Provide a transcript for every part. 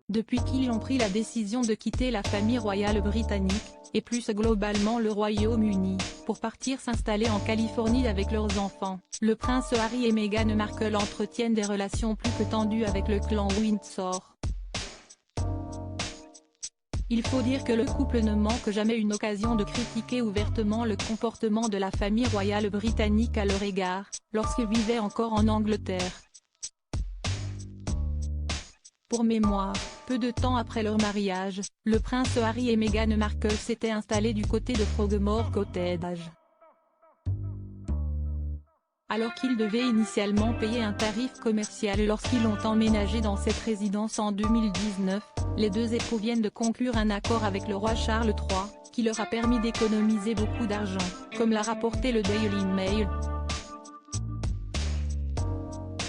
Depuis qu'ils ont pris la décision de quitter la famille royale britannique, et plus globalement le Royaume-Uni, pour partir s'installer en Californie avec leurs enfants, le prince Harry et Meghan Markle entretiennent des relations plus que tendues avec le clan Windsor. Il faut dire que le couple ne manque jamais une occasion de critiquer ouvertement le comportement de la famille royale britannique à leur égard, lorsqu'ils vivaient encore en Angleterre. Pour mémoire, peu de temps après leur mariage, le prince Harry et Meghan Markle s'étaient installés du côté de Frogmore Cottage. Alors qu'ils devaient initialement payer un tarif commercial lorsqu'ils ont emménagé dans cette résidence en 2019, les deux époux viennent de conclure un accord avec le roi Charles III, qui leur a permis d'économiser beaucoup d'argent, comme l'a rapporté le Daily Mail.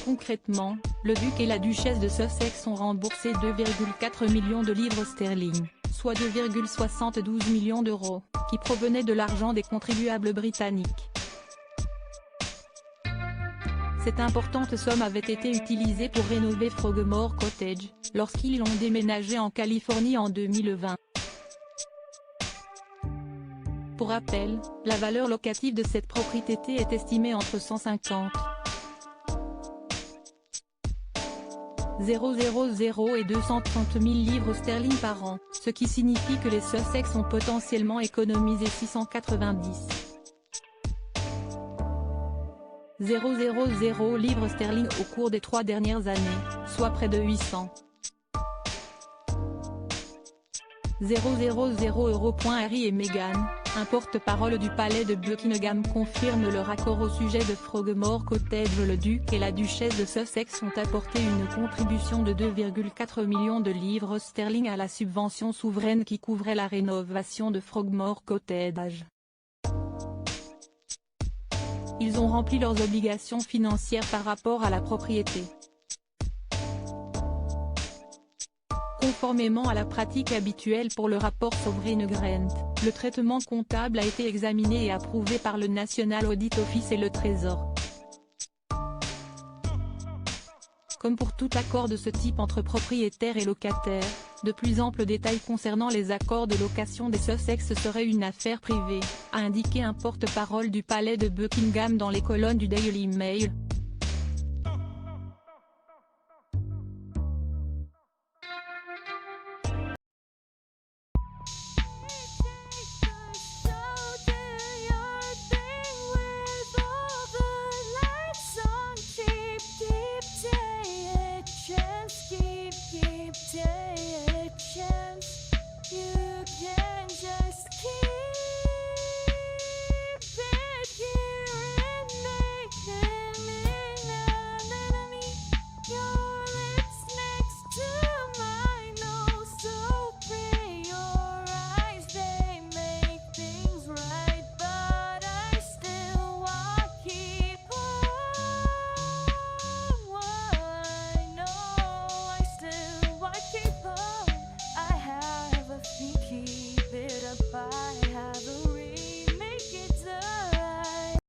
Concrètement, le duc et la duchesse de Sussex ont remboursé 2,4 millions de livres sterling, soit 2,72 millions d'euros, qui provenaient de l'argent des contribuables britanniques. Cette importante somme avait été utilisée pour rénover Frogmore Cottage, lorsqu'ils ont déménagé en Californie en 2020. Pour rappel, la valeur locative de cette propriété est estimée entre 150 000 et 230 000 livres sterling par an, ce qui signifie que les Sussex ont potentiellement économisé 690 000 livres sterling au cours des 3 dernières années, soit près de 800 000 euros. Harry et Meghan, un porte-parole du palais de Buckingham confirme leur accord au sujet de Frogmore Cottage. Le duc et la duchesse de Sussex ont apporté une contribution de 2,4 millions de livres sterling à la subvention souveraine qui couvrait la rénovation de Frogmore Cottage. Ils ont rempli leurs obligations financières par rapport à la propriété. Conformément à la pratique habituelle pour le rapport Sovereign Grant, le traitement comptable a été examiné et approuvé par le National Audit Office et le Trésor. Comme pour tout accord de ce type entre propriétaires et locataires, de plus amples détails concernant les accords de location des Sussex seraient une affaire privée, a indiqué un porte-parole du palais de Buckingham dans les colonnes du Daily Mail.